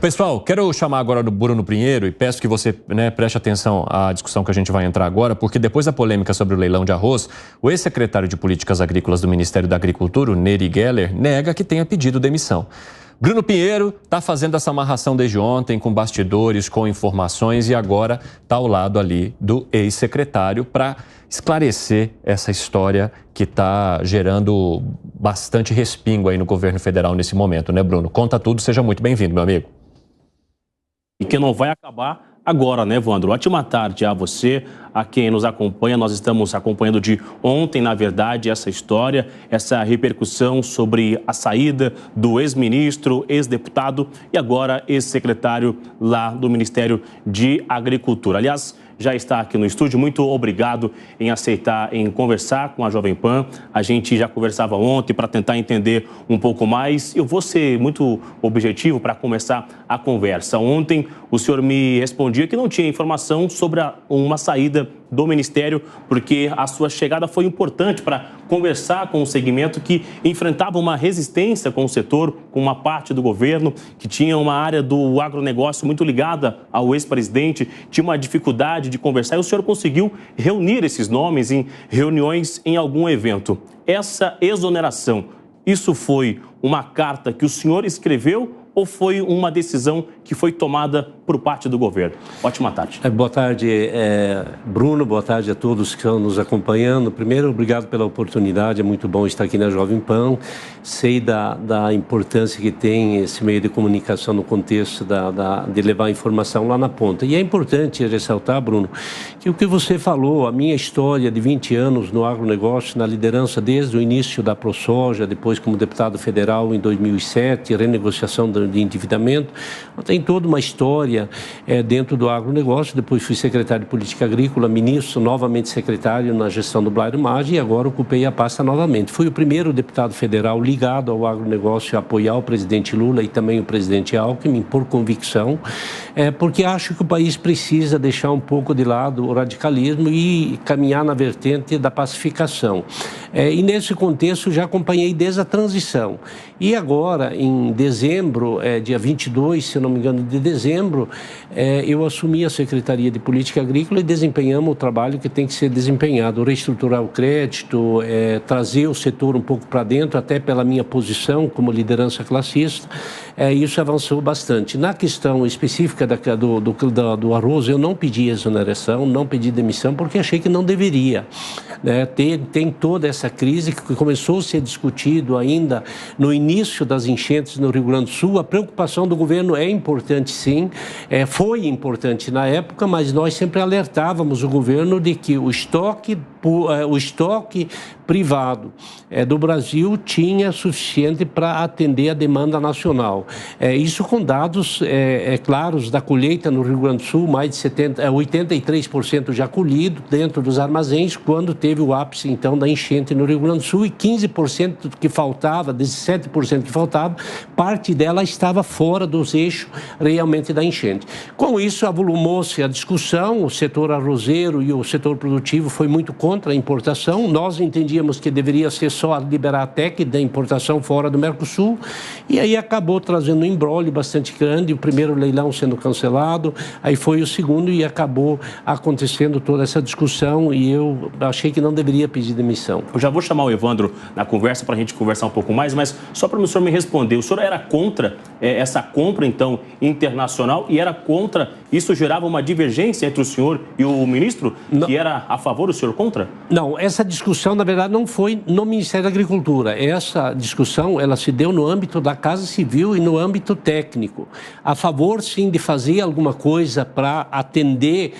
Pessoal, quero chamar agora o Bruno Pinheiro e peço que você preste atenção à discussão que a gente vai entrar agora, porque depois da polêmica sobre o leilão de arroz, o ex-secretário de Políticas Agrícolas do Ministério da Agricultura, o Nery Geller, nega que tenha pedido demissão. Bruno Pinheiro está fazendo essa amarração desde ontem, com bastidores, com informações, e agora está ao lado ali do ex-secretário para esclarecer essa história que está gerando bastante respingo aí no governo federal nesse momento, né, Bruno? Conta tudo, seja muito bem-vindo, meu amigo. E que não vai acabar agora, né, Evandro? Ótima tarde a você, a quem nos acompanha. Nós estamos acompanhando de ontem, na verdade, essa história, essa repercussão sobre a saída do ex-ministro, ex-deputado e agora ex-secretário lá do Ministério de Agricultura. Aliás, já está aqui no estúdio. Muito obrigado em aceitar, em conversar com a Jovem Pan. A gente já conversava ontem para tentar entender um pouco mais. Eu vou ser muito objetivo para começar a conversa. Ontem o senhor me respondia que não tinha informação sobre uma saída do Ministério, porque a sua chegada foi importante para conversar com o segmento que enfrentava uma resistência com o setor, com uma parte do governo, que tinha uma área do agronegócio muito ligada ao ex-presidente, tinha uma dificuldade de conversar, e o senhor conseguiu reunir esses nomes em reuniões em algum evento. Essa exoneração, isso foi uma carta que o senhor escreveu ou foi uma decisão que foi tomada por parte do governo? Ótima tarde. Boa tarde, Bruno. Boa tarde a todos que estão nos acompanhando. Primeiro, obrigado pela oportunidade. É muito bom estar aqui na Jovem Pan. Sei da importância que tem esse meio de comunicação no contexto de levar a informação lá na ponta. E é importante ressaltar, Bruno, que o que você falou, a minha história de 20 anos no agronegócio, na liderança desde o início da ProSoja, depois como deputado federal em 2007, renegociação de endividamento, tem toda uma história dentro do agronegócio. Depois fui secretário de Política Agrícola, ministro, novamente secretário na gestão do Blairo Maggi, e agora ocupei a pasta novamente. Fui o primeiro deputado federal ligado ao agronegócio a apoiar o presidente Lula e também o presidente Alckmin, por convicção, porque acho que o país precisa deixar um pouco de lado o radicalismo e caminhar na vertente da pacificação. E nesse contexto já acompanhei desde a transição. E agora, em dezembro, dia 22, se eu não me engano, de dezembro, eu assumi a Secretaria de Política Agrícola e desempenhamos o trabalho que tem que ser desempenhado, reestruturar o crédito, trazer o setor um pouco para dentro, até pela minha posição como liderança classista. Isso avançou bastante. Na questão específica do arroz, eu não pedi exoneração, não pedi demissão, porque achei que não deveria. Tem toda essa crise que começou a ser discutido ainda no início das enchentes no Rio Grande do Sul. A preocupação do governo é importante, sim, foi importante na época, mas nós sempre alertávamos o governo de que o estoque privado do Brasil tinha suficiente para atender a demanda nacional. Isso com dados claros da colheita no Rio Grande do Sul, mais de 83% já colhido dentro dos armazéns, quando teve o ápice, então, da enchente no Rio Grande do Sul, e 15% que faltava, 17% que faltava, parte dela estava fora dos eixos realmente da enchente. Com isso, avolumou-se a discussão, o setor arrozeiro e o setor produtivo foi muito contra a importação. Nós entendíamos que deveria ser só liberar a TEC da importação fora do Mercosul, e aí acabou trazendo um imbróglio bastante grande, o primeiro leilão sendo cancelado, aí foi o segundo e acabou acontecendo toda essa discussão, e eu achei que não deveria pedir demissão. Eu já vou chamar o Evandro na conversa para a gente conversar um pouco mais, mas só para o senhor me responder, o senhor era contra essa compra, então, internacional, e era contra, isso gerava uma divergência entre o senhor e o ministro, não, que era a favor, o senhor contra? Não, essa discussão, na verdade, não foi no Ministério da Agricultura. Essa discussão, ela se deu no âmbito da Casa Civil e no âmbito técnico. A favor, sim, de fazer alguma coisa para atender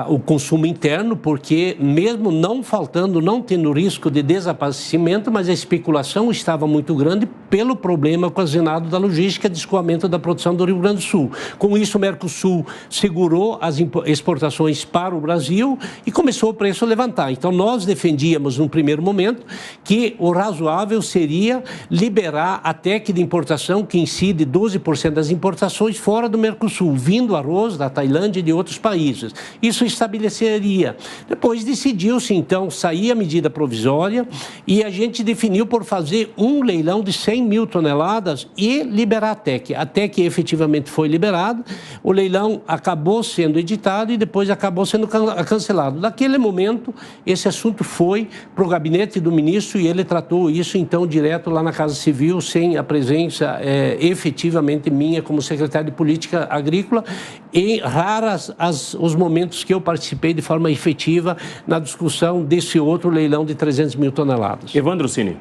o consumo interno, porque mesmo não faltando, não tendo risco de desabastecimento, mas a especulação estava muito grande pelo problema ocasionado da logística de escoamento da produção do Rio Grande do Sul. Com isso, o Mercosul segurou as exportações para o Brasil e começou o preço a levantar. Então, nós defendíamos entendíamos num primeiro momento que o razoável seria liberar a TEC de importação, que incide 12% das importações fora do Mercosul, vindo arroz da Tailândia e de outros países. Isso estabeleceria. Depois decidiu-se, então, sair a medida provisória e a gente definiu por fazer um leilão de 100 mil toneladas e liberar a TEC. A TEC efetivamente foi liberada, o leilão acabou sendo editado e depois acabou sendo cancelado. Naquele momento, esse assunto foi para o gabinete do ministro e ele tratou isso, então, direto lá na Casa Civil, sem a presença efetivamente minha como secretário de Política Agrícola, e raras os momentos que eu participei de forma efetiva na discussão desse outro leilão de 300 mil toneladas. Evandro Cini.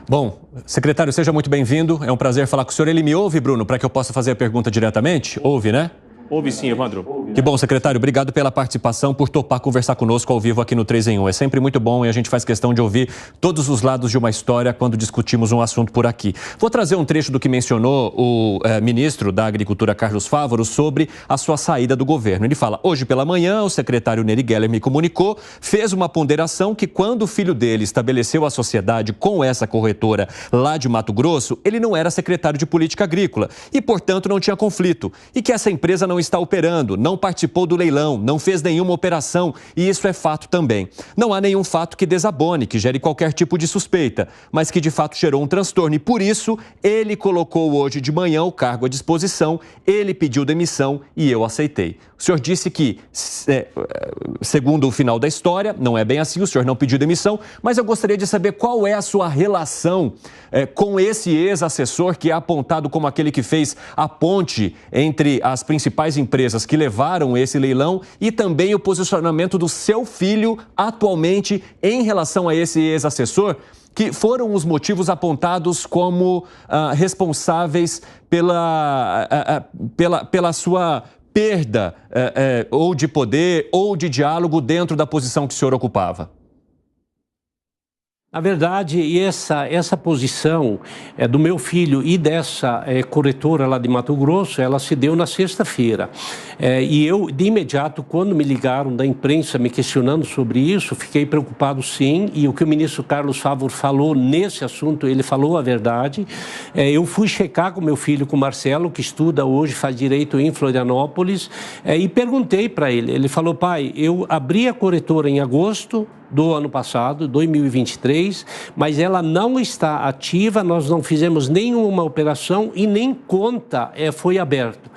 Bom, secretário, seja muito bem-vindo. É um prazer falar com o senhor. Ele me ouve, Bruno, para que eu possa fazer a pergunta diretamente? Ouve, né? Ouve sim, Evandro. Que bom, secretário. Obrigado pela participação, por topar conversar conosco ao vivo aqui no 3 em 1. É sempre muito bom e a gente faz questão de ouvir todos os lados de uma história quando discutimos um assunto por aqui. Vou trazer um trecho do que mencionou o ministro da Agricultura, Carlos Fávaro, sobre a sua saída do governo. Ele fala: hoje pela manhã, o secretário Nery Geller me comunicou, fez uma ponderação que quando o filho dele estabeleceu a sociedade com essa corretora lá de Mato Grosso, ele não era secretário de Política Agrícola e, portanto, não tinha conflito. E que essa empresa não está operando, não participou do leilão, não fez nenhuma operação, e isso é fato também. Não há nenhum fato que desabone, que gere qualquer tipo de suspeita, mas que de fato gerou um transtorno e por isso ele colocou hoje de manhã o cargo à disposição, ele pediu demissão e eu aceitei. O senhor disse que, segundo o final da história, não é bem assim, o senhor não pediu demissão, mas eu gostaria de saber qual é a sua relação com esse ex-assessor que é apontado como aquele que fez a ponte entre as principais empresas que levaram esse leilão e também o posicionamento do seu filho atualmente em relação a esse ex-assessor, que foram os motivos apontados como responsáveis pela sua perda ou de poder ou de diálogo dentro da posição que o senhor ocupava. Na verdade, essa posição do meu filho e dessa corretora lá de Mato Grosso, ela se deu na sexta-feira. E eu, de imediato, quando me ligaram da imprensa me questionando sobre isso, fiquei preocupado sim. E o que o ministro Carlos Fávaro falou nesse assunto, ele falou a verdade. Eu fui checar com meu filho, com o Marcelo, que estuda hoje, faz direito em Florianópolis, e perguntei para ele. Ele falou: pai, eu abri a corretora em agosto do ano passado, 2023, mas ela não está ativa, nós não fizemos nenhuma operação e nem conta foi aberta,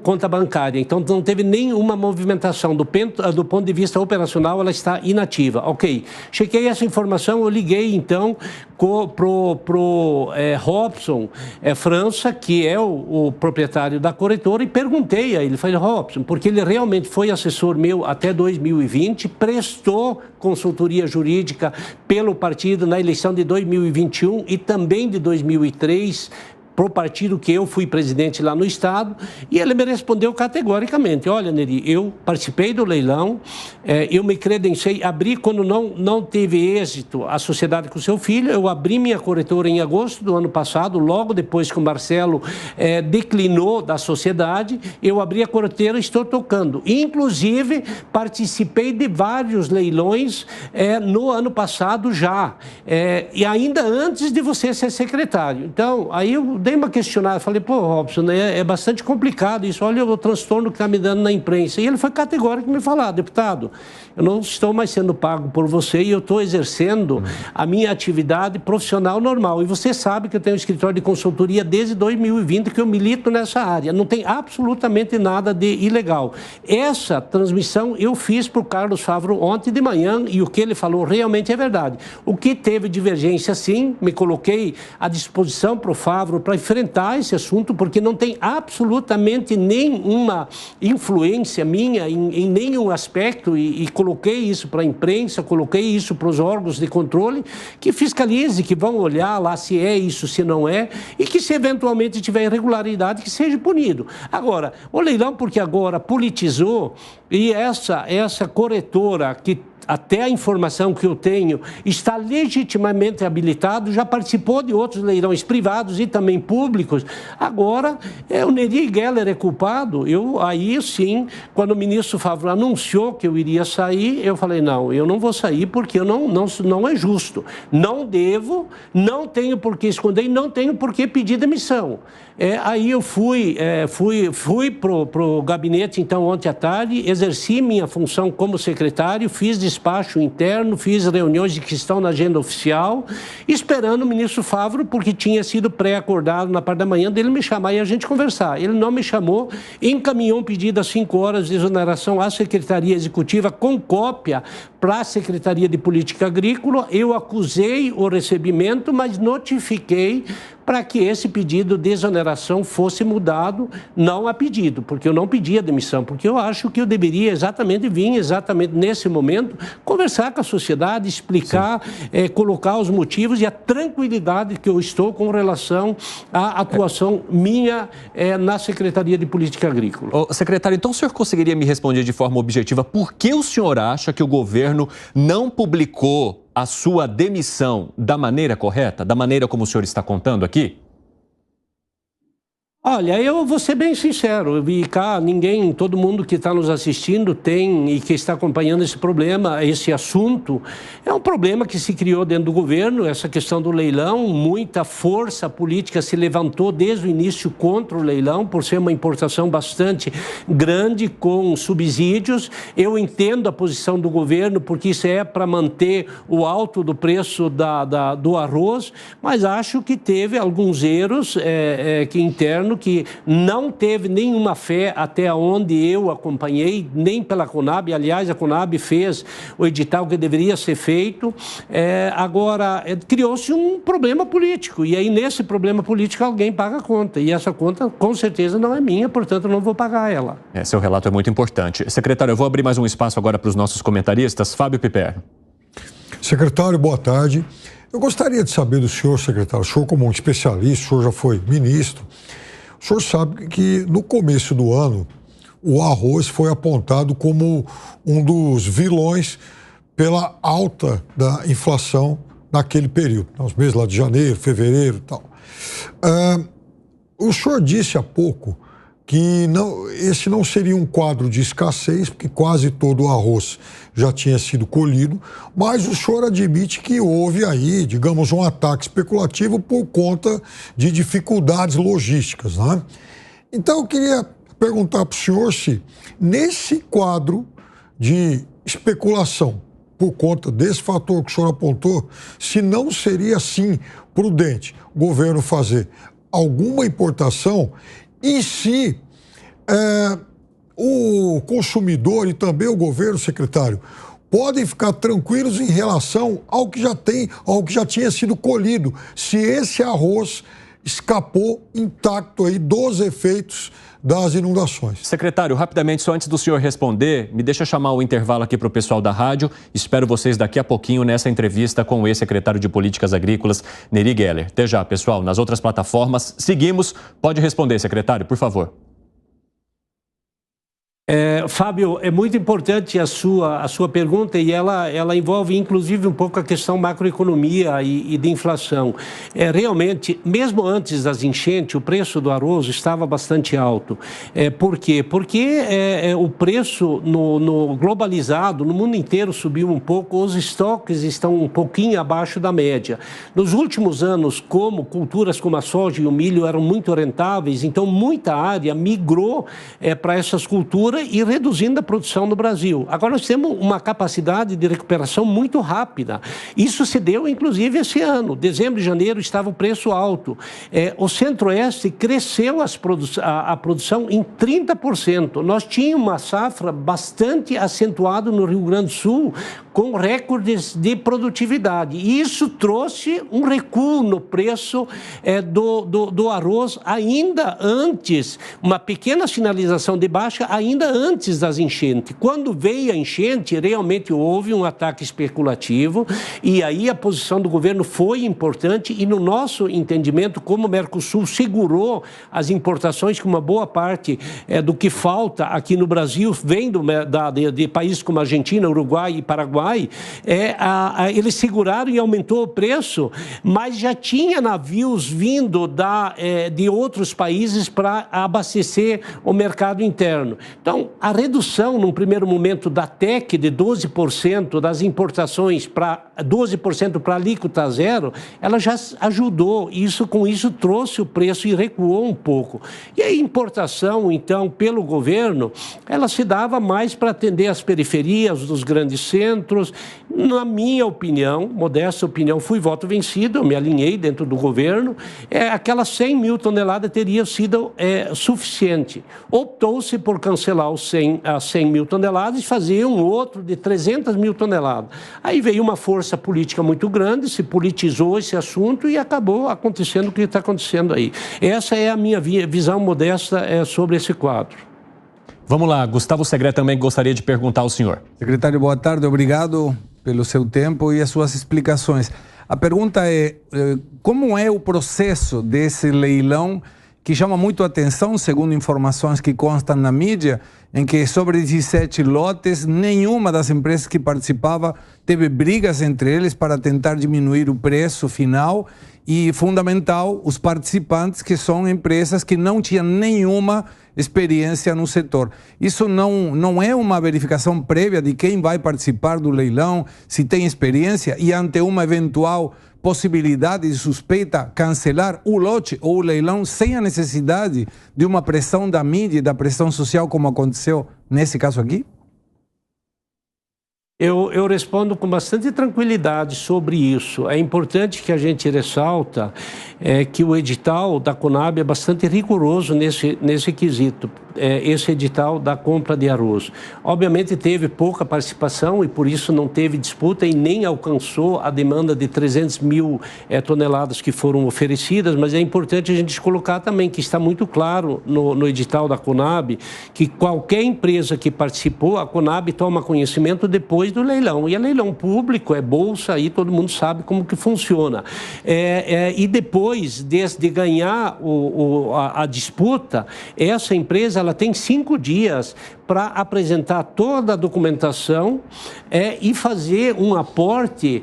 conta bancária, então não teve nenhuma movimentação do ponto de vista operacional, ela está inativa. Ok, chequei essa informação, eu liguei então pro Robson França, que é o proprietário da corretora, e perguntei a ele, falei: Robson, porque ele realmente foi assessor meu até 2020, prestou consultoria jurídica pelo partido na eleição de 2021 e também de 2003, para o partido que eu fui presidente lá no estado, e ele me respondeu categoricamente: olha, Nery, eu participei do leilão, eu me credenciei, abri quando não teve êxito a sociedade com seu filho, eu abri minha corretora em agosto do ano passado, logo depois que o Marcelo declinou da sociedade, eu abri a corretora e estou tocando. Inclusive, participei de vários leilões no ano passado já, e ainda antes de você ser secretário. Então, aí eu dei uma questionada, falei: pô, Robson, é bastante complicado isso, olha o transtorno que está me dando na imprensa. E ele foi categórico me falar: deputado, eu não estou mais sendo pago por você e eu estou exercendo a minha atividade profissional normal. E você sabe que eu tenho um escritório de consultoria desde 2020, que eu milito nessa área. Não tem absolutamente nada de ilegal. Essa transmissão eu fiz para o Carlos Fávaro ontem de manhã e o que ele falou realmente é verdade. O que teve divergência, sim, me coloquei à disposição para o Fávaro para enfrentar esse assunto, porque não tem absolutamente nenhuma influência minha em nenhum aspecto e coloquei isso para a imprensa, coloquei isso para os órgãos de controle, que fiscalize, que vão olhar lá se é isso, se não é, e que se eventualmente tiver irregularidade, que seja punido. Agora, o leilão, porque agora politizou, e essa corretora que até a informação que eu tenho, está legitimamente habilitado, já participou de outros leilões privados e também públicos. Agora, o Neri Geller é culpado. Aí sim, quando o ministro Favreau anunciou que eu iria sair, eu falei, não, eu não vou sair porque não é justo. Não devo, não tenho por que esconder e não tenho por que pedir demissão. Aí eu fui para o gabinete, então, ontem à tarde, exerci minha função como secretário, fiz despacho interno, fiz reuniões que estão na agenda oficial, esperando o ministro Favreau, porque tinha sido pré-acordado na parte da manhã dele me chamar e a gente conversar. Ele não me chamou, encaminhou um pedido às 5 horas de exoneração à Secretaria Executiva com cópia para a Secretaria de Política Agrícola. Eu acusei o recebimento, mas notifiquei para que esse pedido de exoneração fosse mudado, não a pedido, porque eu não pedi a demissão, porque eu acho que eu deveria vir exatamente nesse momento, conversar com a sociedade, explicar, colocar os motivos e a tranquilidade que eu estou com relação à atuação minha na Secretaria de Política Agrícola. Secretário, então o senhor conseguiria me responder de forma objetiva por que o senhor acha que o governo não publicou a sua demissão da maneira correta, da maneira como o senhor está contando aqui? Olha, eu vou ser bem sincero, e cá todo mundo que está nos assistindo tem e que está acompanhando esse problema, esse assunto, é um problema que se criou dentro do governo, essa questão do leilão, muita força política se levantou desde o início contra o leilão, por ser uma importação bastante grande, com subsídios. Eu entendo a posição do governo, porque isso é para manter o alto do preço do arroz, mas acho que teve alguns erros internos, que não teve nenhuma fé até onde eu acompanhei, nem pela Conab. Aliás, a Conab fez o edital que deveria ser feito. Agora, criou-se um problema político, e aí nesse problema político alguém paga a conta, e essa conta com certeza não é minha, portanto eu não vou pagar ela. Seu relato é muito importante. Secretário, eu vou abrir mais um espaço agora para os nossos comentaristas. Fábio Piperno. Secretário, boa tarde. Eu gostaria de saber do senhor, secretário, o senhor como um especialista, o senhor já foi ministro, o senhor sabe que no começo do ano o arroz foi apontado como um dos vilões pela alta da inflação naquele período, nos meses lá de janeiro, fevereiro e tal. O senhor disse há pouco que esse não seria um quadro de escassez, porque quase todo o arroz já tinha sido colhido, mas o senhor admite que houve aí, digamos, um ataque especulativo por conta de dificuldades logísticas, né? Então eu queria perguntar para o senhor se, nesse quadro de especulação, por conta desse fator que o senhor apontou, se não seria, sim, prudente o governo fazer alguma importação. E se o consumidor e também o governo, secretário, podem ficar tranquilos em relação ao que já tinha sido colhido, se esse arroz escapou intacto aí dos efeitos das inundações. Secretário, rapidamente, só antes do senhor responder, me deixa chamar o intervalo aqui para o pessoal da rádio. Espero vocês daqui a pouquinho nessa entrevista com o ex-secretário de Políticas Agrícolas, Neri Geller. Até já, pessoal. Nas outras plataformas, seguimos. Pode responder, secretário, por favor. Fábio, é muito importante a sua pergunta, e ela envolve inclusive um pouco a questão macroeconomia e de inflação. Realmente, mesmo antes das enchentes, o preço do arroz estava bastante alto. Por quê? Porque o preço no globalizado, no mundo inteiro, subiu um pouco, os estoques estão um pouquinho abaixo da média. Nos últimos anos, como culturas como a soja e o milho eram muito rentáveis, então muita área migrou para essas culturas e reduzindo a produção no Brasil. Agora nós temos uma capacidade de recuperação muito rápida. Isso se deu, inclusive, esse ano. Dezembro e janeiro estava o preço alto. O Centro-Oeste cresceu a produção em 30%. Nós tínhamos uma safra bastante acentuada no Rio Grande do Sul, com recordes de produtividade. E isso trouxe um recuo no preço do arroz, ainda antes, uma pequena sinalização de baixa, ainda ainda antes das enchentes. Quando veio a enchente, realmente houve um ataque especulativo e aí a posição do governo foi importante e no nosso entendimento, como o Mercosul segurou as importações, que uma boa parte do que falta aqui no Brasil vem de países como Argentina, Uruguai e Paraguai, eles seguraram e aumentou o preço, mas já tinha navios vindo de outros países para abastecer o mercado interno. Então, a redução, num primeiro momento, da TEC de 12% das importações para 12% para alíquota zero, ela já ajudou. Com isso trouxe o preço e recuou um pouco. E a importação, então, pelo governo, ela se dava mais para atender as periferias dos grandes centros. Na minha opinião, modesta opinião, fui voto vencido, eu me alinhei dentro do governo, aquelas 100 mil toneladas teria sido suficiente. Optou-se por cancelar as 100 mil toneladas e fazer um outro de 300 mil toneladas. Aí veio uma força política muito grande, se politizou esse assunto e acabou acontecendo o que está acontecendo aí. Essa é a minha visão modesta sobre esse quadro. Vamos lá, Gustavo Segré também gostaria de perguntar ao senhor. Secretário, boa tarde, obrigado pelo seu tempo e as suas explicações. A pergunta é, como é o processo desse leilão que chama muito a atenção, segundo informações que constam na mídia, em que sobre 17 lotes, nenhuma das empresas que participava teve brigas entre eles para tentar diminuir o preço final e, fundamental, os participantes que são empresas que não tinham nenhuma experiência no setor. Isso não é uma verificação prévia de quem vai participar do leilão, se tem experiência e ante uma eventual possibilidade de suspeita cancelar o lote ou o leilão sem a necessidade de uma pressão da mídia e da pressão social como aconteceu nesse caso aqui? Eu respondo com bastante tranquilidade sobre isso. É importante que a gente ressalta que o edital da Conab é bastante rigoroso nesse quesito, esse edital da compra de arroz. Obviamente teve pouca participação e por isso não teve disputa e nem alcançou a demanda de 300 mil toneladas que foram oferecidas, mas é importante a gente colocar também que está muito claro no edital da Conab que qualquer empresa que participou, a Conab toma conhecimento depois do leilão. E é leilão público, é bolsa, aí todo mundo sabe como que funciona. E depois de ganhar a disputa, essa empresa ela tem 5 dias para apresentar toda a documentação e fazer um aporte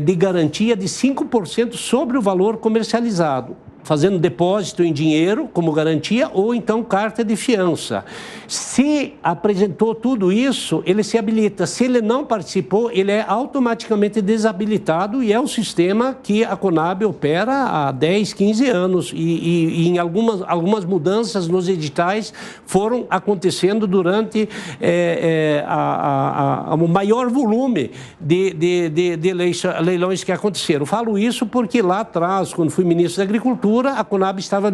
de garantia de 5% sobre o valor comercializado, fazendo depósito em dinheiro como garantia ou então carta de fiança. Se apresentou tudo isso, ele se habilita. Se ele não participou, ele é automaticamente desabilitado e é um sistema que a Conab opera há 10, 15 anos e em algumas mudanças nos editais foram acontecendo durante o maior volume de leilões que aconteceram. Falo isso porque lá atrás, quando fui ministro da Agricultura, a Conab estava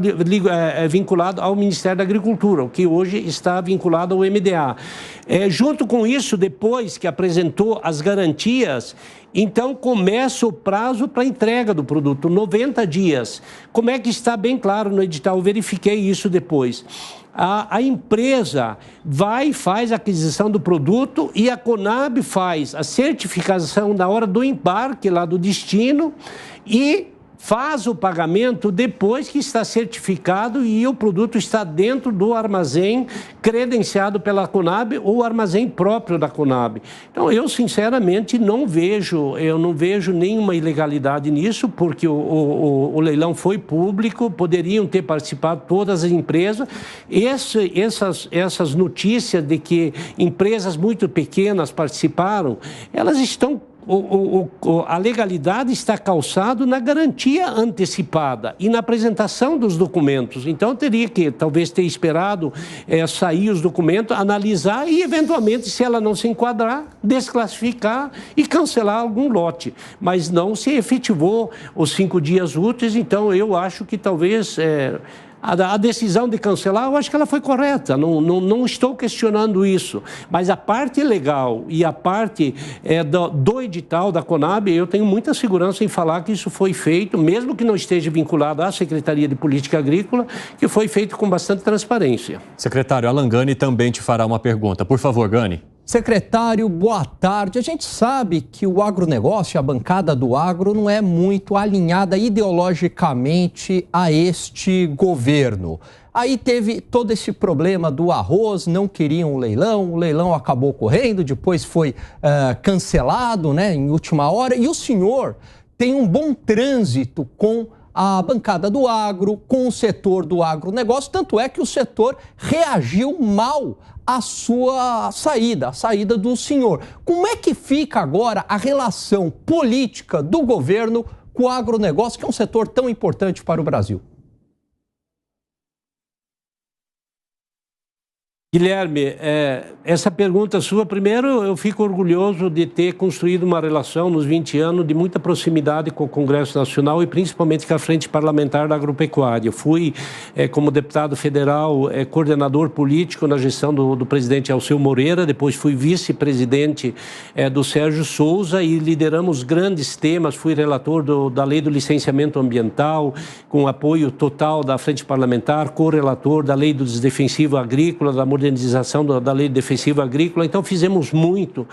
vinculada ao Ministério da Agricultura, o que hoje está vinculado ao MDA. Junto com isso, depois que apresentou as garantias, então começa o prazo para entrega do produto, 90 dias. Como é que está bem claro no edital? Eu verifiquei isso depois. A empresa vai e faz a aquisição do produto e a Conab faz a certificação na hora do embarque lá do destino e faz o pagamento depois que está certificado e o produto está dentro do armazém credenciado pela Conab ou armazém próprio da Conab. Então, eu sinceramente não vejo nenhuma ilegalidade nisso, porque o leilão foi público, poderiam ter participado todas as empresas. Essas notícias de que empresas muito pequenas participaram, elas estão... A legalidade está calçada na garantia antecipada e na apresentação dos documentos. Então, teria que, talvez, ter esperado sair os documentos, analisar e, eventualmente, se ela não se enquadrar, desclassificar e cancelar algum lote. Mas não se efetivou os 5 dias úteis, então eu acho que talvez... A decisão de cancelar, eu acho que ela foi correta, não estou questionando isso. Mas a parte legal e a parte do edital da Conab, eu tenho muita segurança em falar que isso foi feito, mesmo que não esteja vinculado à Secretaria de Política Agrícola, que foi feito com bastante transparência. Secretário, Alan Gani também te fará uma pergunta. Por favor, Gani. Secretário, boa tarde. A gente sabe que o agronegócio, a bancada do agro, não é muito alinhada ideologicamente a este governo. Aí teve todo esse problema do arroz, não queriam o leilão acabou ocorrendo, depois foi cancelado, né, em última hora. E o senhor tem um bom trânsito com a bancada do agro, com o setor do agronegócio, tanto é que o setor reagiu mal à sua saída, a saída do senhor. Como é que fica agora a relação política do governo com o agronegócio, que é um setor tão importante para o Brasil? Guilherme, essa pergunta sua, primeiro eu fico orgulhoso de ter construído uma relação nos 20 anos de muita proximidade com o Congresso Nacional e principalmente com a Frente Parlamentar da Agropecuária. Eu fui, como deputado federal, coordenador político na gestão do presidente Alceu Moreira, depois fui vice-presidente do Sérgio Souza e lideramos grandes temas, fui relator da Lei do Licenciamento Ambiental, com apoio total da Frente Parlamentar, co-relator da Lei do Desdefensivo Agrícola, da modernização da Lei Defensiva Agrícola. Então, fizemos muito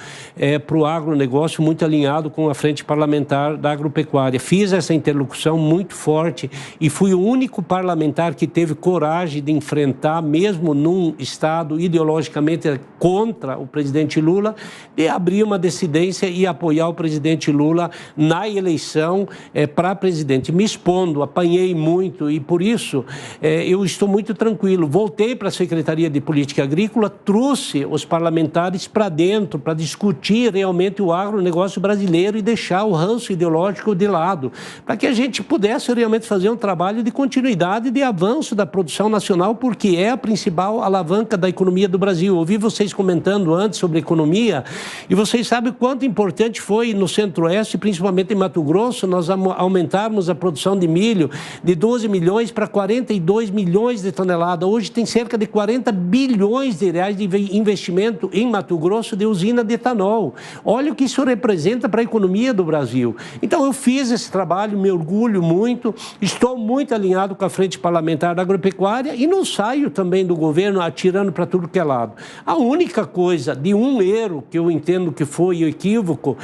para o agronegócio, muito alinhado com a Frente Parlamentar da Agropecuária. Fiz essa interlocução muito forte e fui o único parlamentar que teve coragem de enfrentar, mesmo num estado ideologicamente contra o presidente Lula, de abrir uma dissidência e apoiar o presidente Lula na eleição para presidente. Me expondo, apanhei muito e, por isso, eu estou muito tranquilo. Voltei para a Secretaria de Política Agrícola, trouxe os parlamentares para dentro, para discutir realmente o agronegócio brasileiro e deixar o ranço ideológico de lado, para que a gente pudesse realmente fazer um trabalho de continuidade, de avanço da produção nacional, porque é a principal alavanca da economia do Brasil. Ouvi vocês comentando antes sobre economia, e vocês sabem o quanto importante foi no Centro-Oeste, principalmente em Mato Grosso, nós aumentarmos a produção de milho de 12 milhões para 42 milhões de toneladas. Hoje tem cerca de 40 bilhões de reais de investimento em Mato Grosso de usina de etanol. Olha o que isso representa para a economia do Brasil. Então, eu fiz esse trabalho, me orgulho muito, estou muito alinhado com a Frente Parlamentar da Agropecuária e não saio também do governo atirando para tudo que é lado. A única coisa de um erro que eu entendo que foi equívoco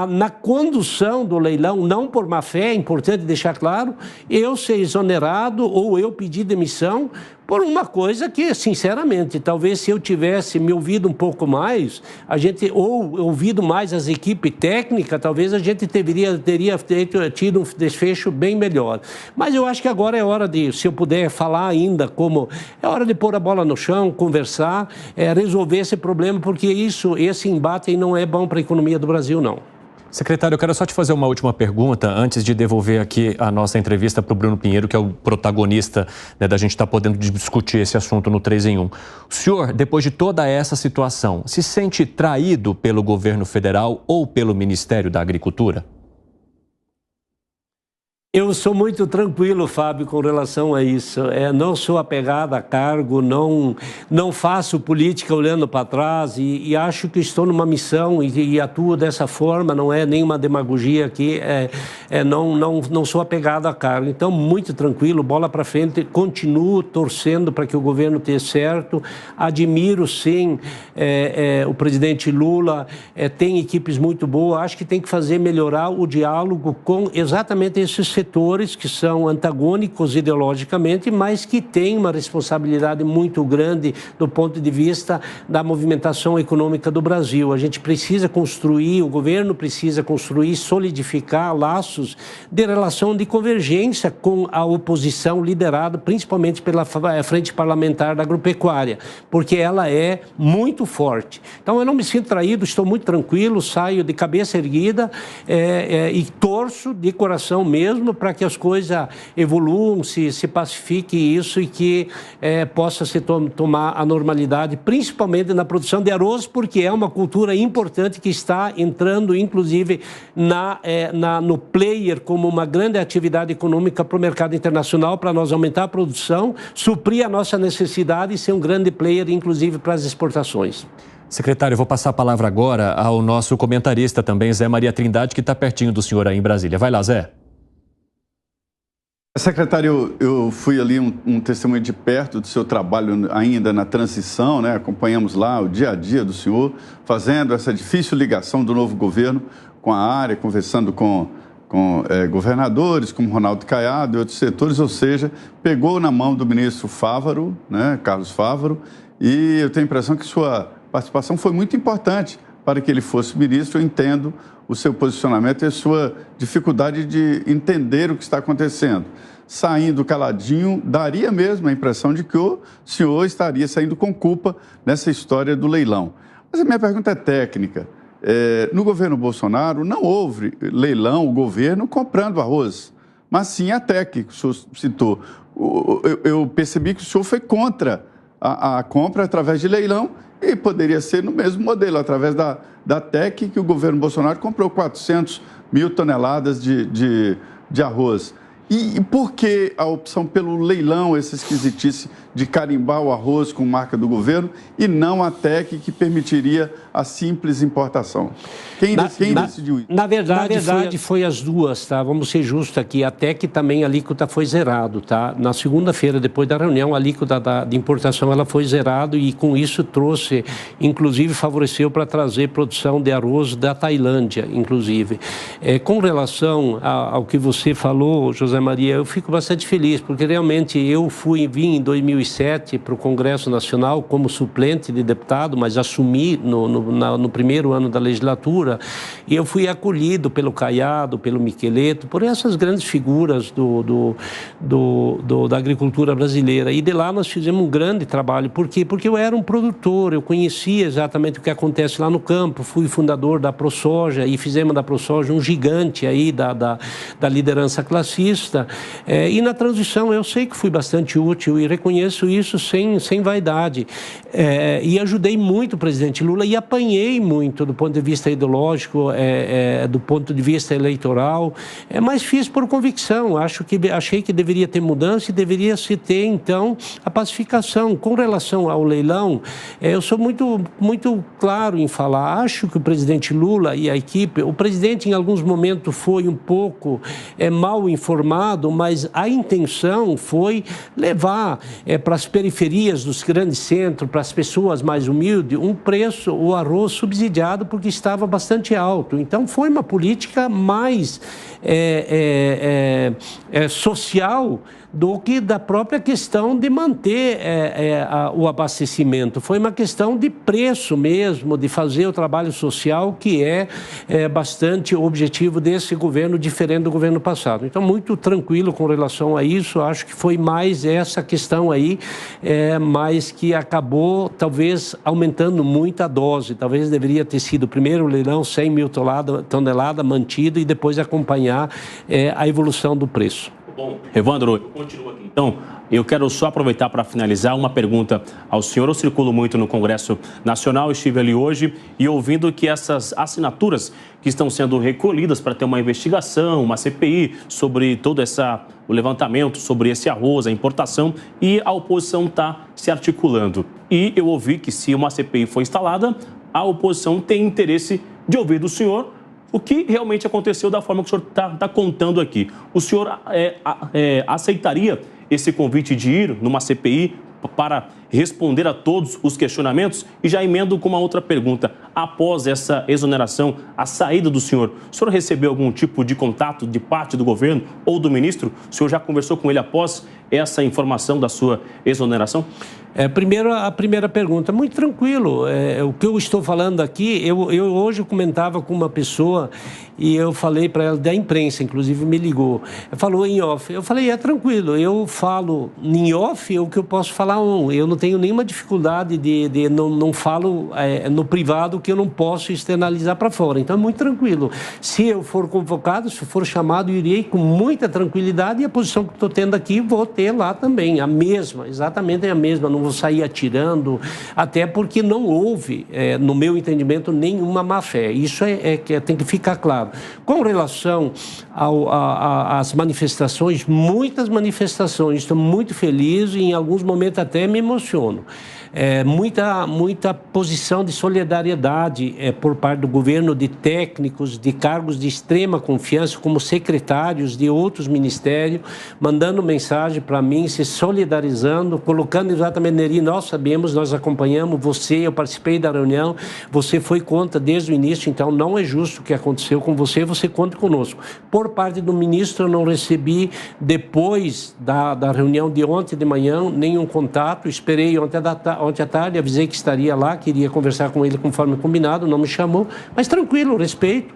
na condução do leilão, não por má fé, é importante deixar claro, eu ser exonerado ou eu pedir demissão por uma coisa que, sinceramente, talvez se eu tivesse me ouvido um pouco mais, ou ouvido mais as equipes técnicas, talvez a gente teria tido um desfecho bem melhor. Mas eu acho que agora é hora de, se eu puder falar ainda, é hora de pôr a bola no chão, conversar, resolver esse problema, porque esse embate aí não é bom para a economia do Brasil, não. Secretário, eu quero só te fazer uma última pergunta antes de devolver aqui a nossa entrevista para o Bruno Pinheiro, que é o protagonista, né, da gente estar podendo discutir esse assunto no 3 em 1. O senhor, depois de toda essa situação, se sente traído pelo governo federal ou pelo Ministério da Agricultura? Eu sou muito tranquilo, Fábio, com relação a isso. Não sou apegado a cargo, não faço política olhando para trás e acho que estou numa missão e atuo dessa forma, não é nenhuma demagogia aqui, não sou apegado a cargo. Então, muito tranquilo, bola para frente, continuo torcendo para que o governo tenha certo. Admiro, sim, o presidente Lula, tem equipes muito boas, acho que tem que fazer melhorar o diálogo com exatamente esses setores que são antagônicos ideologicamente, mas que têm uma responsabilidade muito grande do ponto de vista da movimentação econômica do Brasil. A gente precisa construir, o governo precisa construir, solidificar laços de relação de convergência com a oposição liderada principalmente pela Frente Parlamentar da Agropecuária, porque ela é muito forte. Então, eu não me sinto traído, estou muito tranquilo, saio de cabeça erguida e torço de coração mesmo mesmo para que as coisas evoluam, se pacifique isso e que possa se tomar a normalidade, principalmente na produção de arroz, porque é uma cultura importante que está entrando, inclusive, no player como uma grande atividade econômica para o mercado internacional, para nós aumentar a produção, suprir a nossa necessidade e ser um grande player, inclusive, para as exportações. Secretário, eu vou passar a palavra agora ao nosso comentarista também, Zé Maria Trindade, que está pertinho do senhor aí em Brasília. Vai lá, Zé. Secretário, eu fui ali um testemunho de perto do seu trabalho ainda na transição, né? Acompanhamos lá o dia a dia do senhor, fazendo essa difícil ligação do novo governo com a área, conversando com governadores, como Ronaldo Caiado e outros setores, ou seja, pegou na mão do ministro Fávaro, né, Carlos Fávaro, e eu tenho a impressão que sua participação foi muito importante para que ele fosse ministro. Eu entendo o seu posicionamento e a sua dificuldade de entender o que está acontecendo. Saindo caladinho, daria mesmo a impressão de que o senhor estaria saindo com culpa nessa história do leilão. Mas a minha pergunta é técnica. No governo Bolsonaro não houve leilão, o governo comprando arroz, mas sim a TEC, que o senhor citou. Eu percebi que o senhor foi contra a compra através de leilão e poderia ser no mesmo modelo, através da TEC, que o governo Bolsonaro comprou 400 mil toneladas de arroz. E por que a opção pelo leilão, essa esquisitice de carimbar o arroz com marca do governo e não a TEC, que permitiria a simples importação? Quem decidiu isso? Na verdade foi as duas, tá? Vamos ser justos aqui. A TEC também, a alíquota foi zerado, tá? Na segunda-feira, depois da reunião, a alíquota de importação ela foi zerado e com isso trouxe, inclusive favoreceu para trazer produção de arroz da Tailândia, inclusive. Com relação ao que você falou, José Maria, eu fico bastante feliz, porque realmente eu vim em 2007 para o Congresso Nacional como suplente de deputado, mas assumi no primeiro ano da legislatura, e eu fui acolhido pelo Caiado, pelo Miqueleto, por essas grandes figuras da agricultura brasileira. E de lá nós fizemos um grande trabalho. Por quê? Porque eu era um produtor, eu conhecia exatamente o que acontece lá no campo, fui fundador da ProSoja e fizemos da ProSoja um gigante aí da liderança classista. E na transição eu sei que fui bastante útil e reconheço isso sem vaidade. E ajudei muito o presidente Lula e apanhei muito do ponto de vista ideológico, do ponto de vista eleitoral, mas fiz por convicção. Achei que deveria ter mudança e deveria se ter, então, a pacificação. Com relação ao leilão, eu sou muito, muito claro em falar. Acho que o presidente Lula e a equipe, o presidente em alguns momentos foi um pouco mal informado, mas a intenção foi levar para as periferias dos grandes centros, para as pessoas mais humildes, um preço, o arroz subsidiado, porque estava bastante alto. Então, foi uma política mais social do que da própria questão de manter o abastecimento. Foi uma questão de preço mesmo, de fazer o trabalho social, que é bastante o objetivo desse governo, diferente do governo passado. Então, muito tranquilo com relação a isso. Acho que foi mais essa questão aí, mas que acabou, talvez, aumentando muito a dose. Talvez deveria ter sido o primeiro leilão, 100 mil toneladas mantido e depois acompanhar a evolução do preço. Bom, Evandro, continua aqui. Então, eu quero só aproveitar para finalizar uma pergunta ao senhor. Eu circulo muito no Congresso Nacional, estive ali hoje e ouvindo que essas assinaturas que estão sendo recolhidas para ter uma investigação, uma CPI sobre todo o levantamento sobre esse arroz, a importação, e a oposição está se articulando. E eu ouvi que se uma CPI for instalada, a oposição tem interesse de ouvir do senhor o que realmente aconteceu da forma que o senhor está contando aqui. O senhor aceitaria esse convite de ir numa CPI para responder a todos os questionamentos? E já emendo com uma outra pergunta. Após essa exoneração, a saída do senhor, o senhor recebeu algum tipo de contato de parte do governo ou do ministro? O senhor já conversou com ele após essa informação da sua exoneração? Primeiro, a primeira pergunta, muito tranquilo. O que eu estou falando aqui, eu hoje comentava com uma pessoa e eu falei para ela, da imprensa, inclusive me ligou, falou em off. Eu falei, tranquilo, eu falo em off o que eu posso falar on. Eu não tenho nenhuma dificuldade não falo no privado porque eu não posso externalizar para fora. Então é muito tranquilo. Se eu for convocado, se for chamado, eu irei com muita tranquilidade, e a posição que estou tendo aqui vou ter lá também, a mesma, exatamente a mesma. Não vou sair atirando, até porque não houve, no meu entendimento, nenhuma má-fé. Isso tem que ficar claro. Com relação às manifestações, muitas manifestações, estou muito feliz e em alguns momentos até me emociono. Muita posição de solidariedade por parte do governo, de técnicos, de cargos de extrema confiança, como secretários de outros ministérios, mandando mensagem para mim, se solidarizando, colocando exatamente, Neri, nós sabemos, nós acompanhamos você, eu participei da reunião, você foi contra desde o início, então não é justo o que aconteceu com você, você conta conosco. Por parte do ministro, eu não recebi, depois da reunião de ontem de manhã, nenhum contato, esperei ontem à tarde, avisei que estaria lá, queria conversar com ele conforme combinado, não me chamou, mas tranquilo, respeito.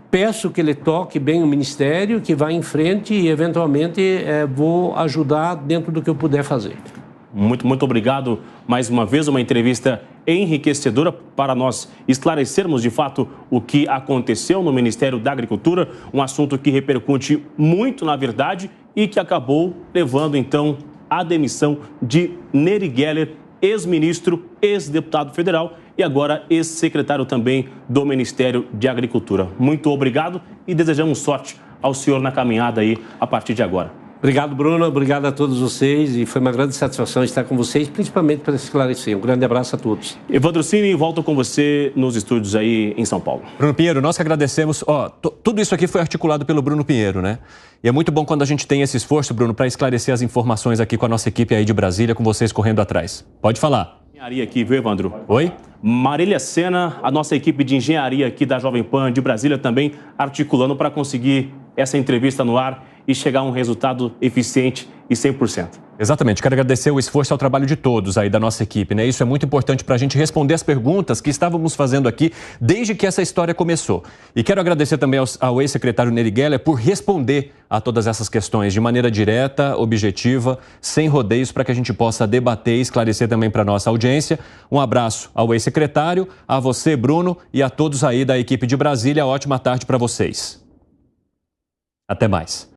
Peço que ele toque bem o ministério, que vá em frente e, eventualmente, vou ajudar dentro do que eu puder fazer. Muito obrigado. Mais uma vez, uma entrevista enriquecedora para nós esclarecermos, de fato, o que aconteceu no Ministério da Agricultura, um assunto que repercute muito, na verdade, e que acabou levando, então, a demissão de Neri Geller, ex-ministro, ex-deputado federal e agora ex-secretário também do Ministério de Agricultura. Muito obrigado e desejamos sorte ao senhor na caminhada aí a partir de agora. Obrigado, Bruno. Obrigado a todos vocês e foi uma grande satisfação estar com vocês, principalmente para esclarecer. Um grande abraço a todos. Evandro Cini, volto com você nos estúdios aí em São Paulo. Bruno Pinheiro, nós que agradecemos. Tudo isso aqui foi articulado pelo Bruno Pinheiro, né? E é muito bom quando a gente tem esse esforço, Bruno, para esclarecer as informações aqui com a nossa equipe aí de Brasília, com vocês correndo atrás. Pode falar. Engenharia aqui, viu, Evandro? Oi? Marília Sena, a nossa equipe de engenharia aqui da Jovem Pan de Brasília também articulando para conseguir essa entrevista no ar e chegar a um resultado eficiente e 100%. Exatamente. Quero agradecer o esforço e ao trabalho de todos aí da nossa equipe, né? Isso é muito importante para a gente responder as perguntas que estávamos fazendo aqui desde que essa história começou. E quero agradecer também ao ex-secretário Neri Geller por responder a todas essas questões de maneira direta, objetiva, sem rodeios, para que a gente possa debater e esclarecer também para a nossa audiência. Um abraço ao ex-secretário, a você, Bruno, e a todos aí da equipe de Brasília. Ótima tarde para vocês. Até mais.